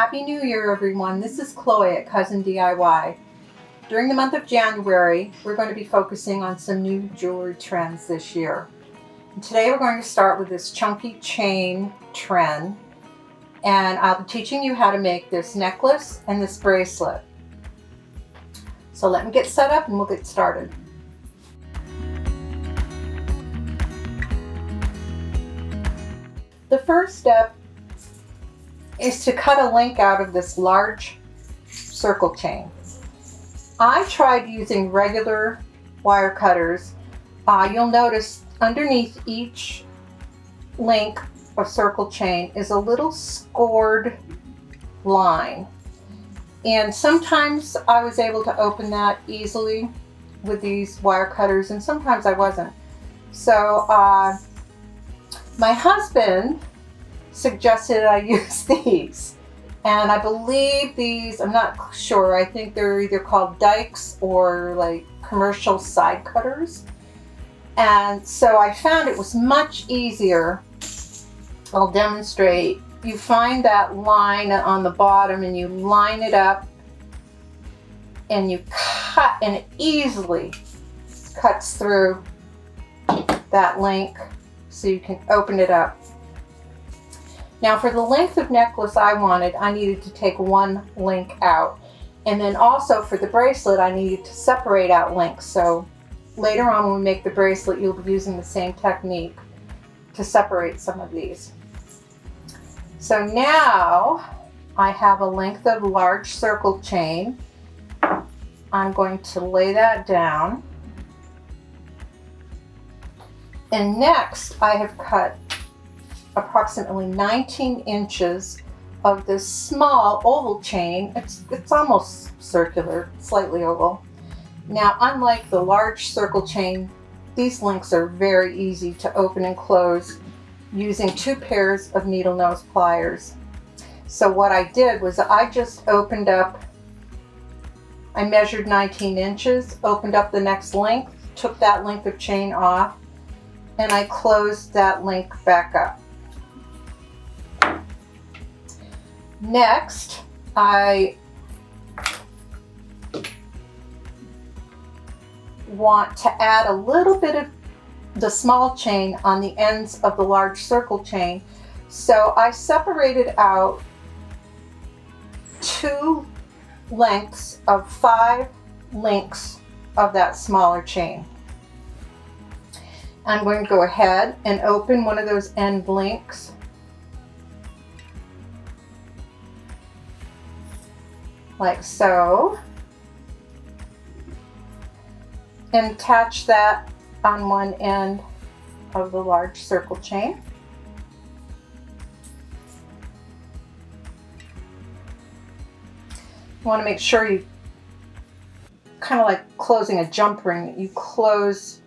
Happy New Year, everyone. This is Chloe at Cousin DIY. During the month of January, we're going to be focusing on some new jewelry trends this year. And today we're going to start with this chunky chain trend, and I'll be teaching you how to make this necklace and this bracelet. So let me get set up and we'll get started. The first step is to cut a link out of this large circle chain. I tried using regular wire cutters. You'll notice underneath each link of circle chain is a little scored line. And sometimes I was able to open that easily with these wire cutters, and sometimes I wasn't. So my husband suggested I use these, and I believe these, I'm not sure, I think they're either called dikes or like commercial side cutters. And so I found it was much easier. I'll demonstrate. You find that line on the bottom and you line it up and you cut, and it easily cuts through that link so you can open it up. Now for the length of necklace I needed to take one link out. And then also for the bracelet, I needed to separate out links. So later on when we make the bracelet, you'll be using the same technique to separate some of these. So now I have a length of large circle chain. I'm going to lay that down. And next I have cut approximately 19 inches of this small oval chain. It's almost circular, slightly oval. Now, unlike the large circle chain, these links are very easy to open and close using 2 pairs of needle nose pliers. So what I did was I just opened up, I measured 19 inches, opened up the next length, took that length of chain off, and I closed that link back up. Next, I want to add a little bit of the small chain on the ends of the large circle chain. So I separated out 2 lengths of 5 links of that smaller chain. I'm going to go ahead and open one of those end links. Like so, and attach that on one end of the large circle chain. You want to make sure you, kind of like closing a jump ring, you close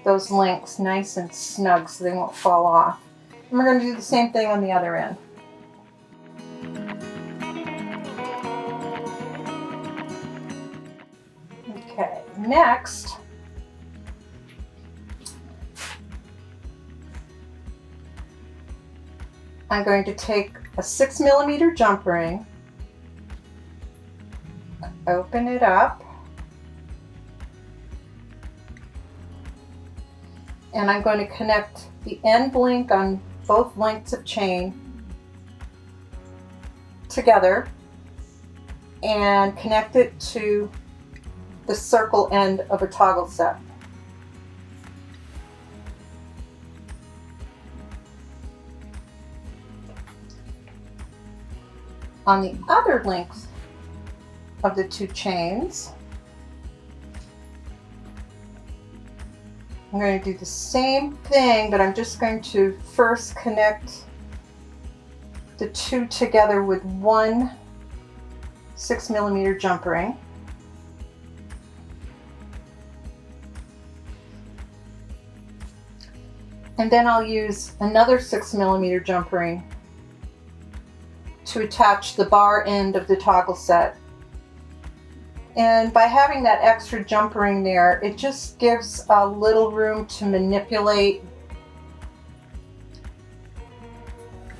those links nice and snug so they won't fall off. And we're going to do the same thing on the other end. Okay, next, I'm going to take a 6mm jump ring, open it up, and I'm going to connect the end link on both lengths of chain together and connect it to the circle end of a toggle set. On the other length of the 2 chains, I'm going to do the same thing, but I'm just going to first connect the 2 together with one 6mm jump ring. And then I'll use another 6mm jump ring to attach the bar end of the toggle set. And by having that extra jump ring there, it just gives a little room to manipulate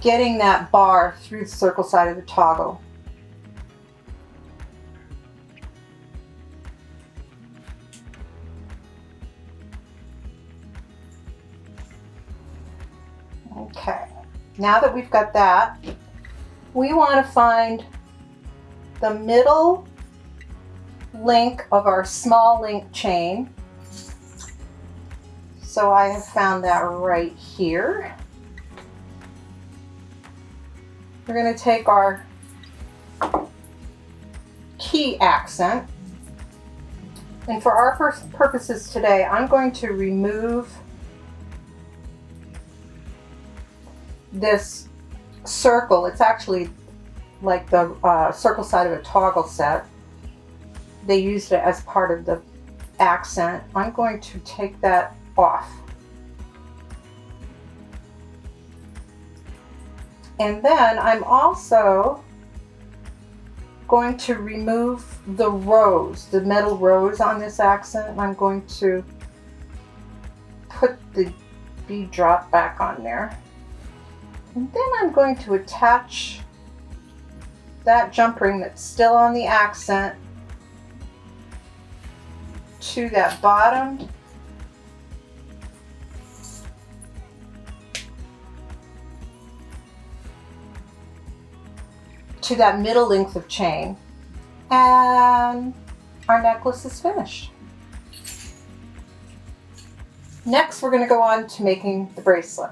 getting that bar through the circle side of the toggle. Okay, now that we've got that, we want to find the middle link of our small link chain. So I have found that right here. We're going to take our key accent, and for our purposes today, I'm going to remove this circle. It's actually like the circle side of a toggle set. They used it as part of the accent. I'm going to take that off. And then I'm also going to remove the rose, the metal rose on this accent. I'm going to put the bead drop back on there. And then I'm going to attach that jump ring that's still on the accent to that bottom to that middle length of chain, and our necklace is finished. Next, we're going to go on to making the bracelet.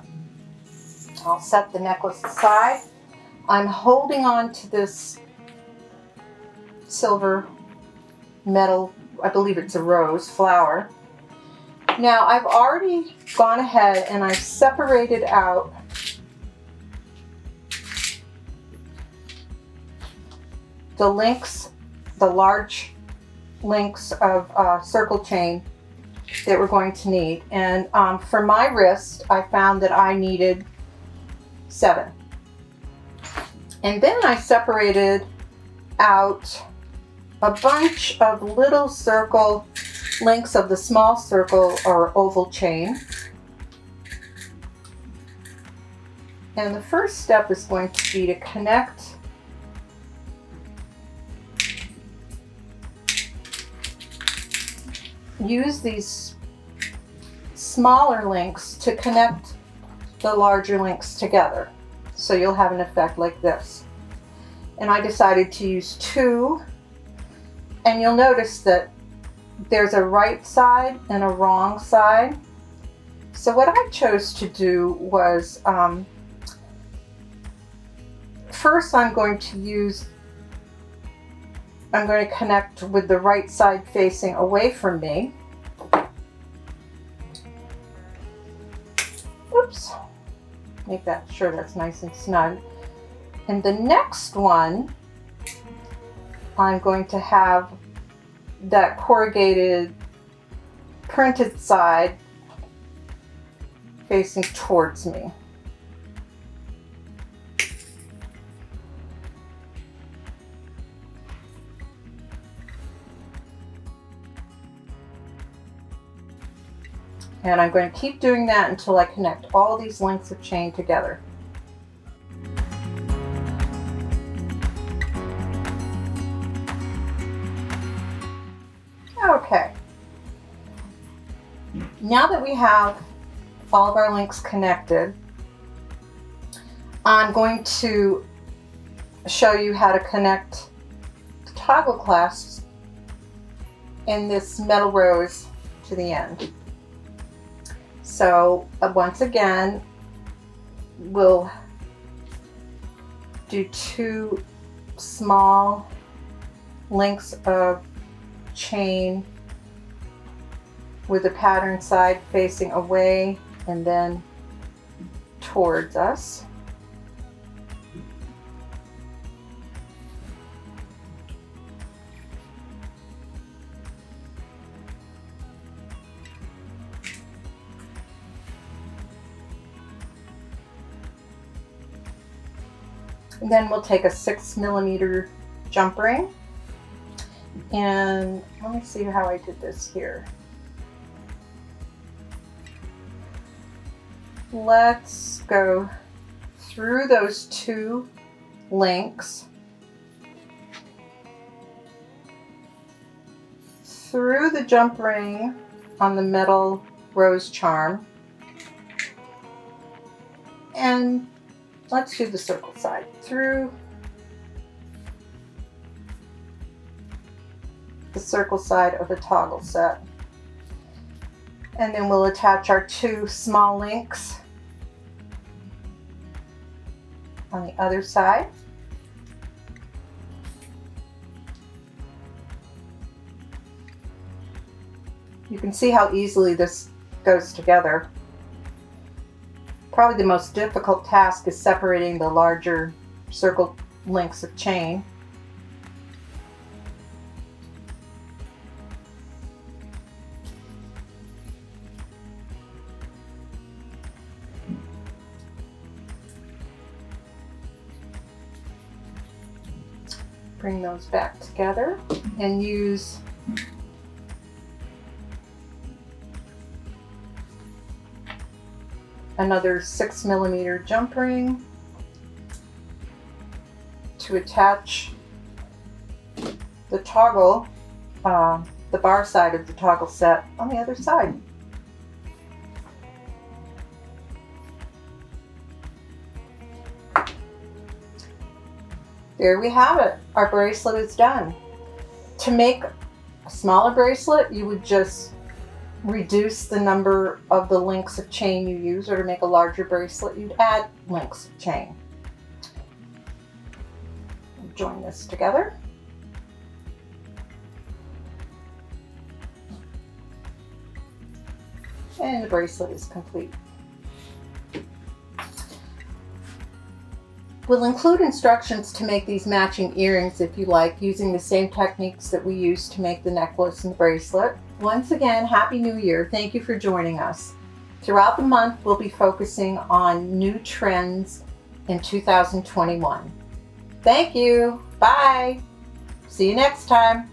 I'll set the necklace aside. I'm holding on to this silver metal, I believe it's a rose flower. Now I've already gone ahead and I've separated out the links, the large links of circle chain that we're going to need. And for my wrist, I found that I needed 7. And then I separated out a bunch of little circle links of the small circle or oval chain. And the first step is going to be to connect use these smaller links to connect the larger links together. So you'll have an effect like this. And I decided to use 2, and you'll notice that there's a right side and a wrong side. So what I chose to do was, first I'm going to connect with the right side facing away from me. Oops. Make that sure that's nice and snug. And the next one, I'm going to have that corrugated printed side facing towards me. And I'm going to keep doing that until I connect all these lengths of chain together. Okay. Now that we have all of our links connected, I'm going to show you how to connect the toggle clasps in this metal rose to the end. So once again, we'll do 2 small links of chain with the pattern side facing away and then towards us. And then we'll take a 6mm jump ring, and let me see how I did this here. Let's go through those 2 links, through the jump ring on the metal rose charm, and let's do the circle side, through the circle side of the toggle set. And then we'll attach our 2 small links on the other side. You can see how easily this goes together. Probably the most difficult task is separating the larger circle links of chain. Bring those back together and use another 6mm jump ring to attach the toggle, the bar side of the toggle set on the other side. There we have it. Our bracelet is done. To make a smaller bracelet, you would just reduce the number of the links of chain you use, or to make a larger bracelet, you'd add links of chain. Join this together. And the bracelet is complete. We'll include instructions to make these matching earrings if you like, using the same techniques that we use to make the necklace and the bracelet. Once again, Happy New Year. Thank you for joining us. Throughout the month, we'll be focusing on new trends in 2021. Thank you. Bye. See you next time.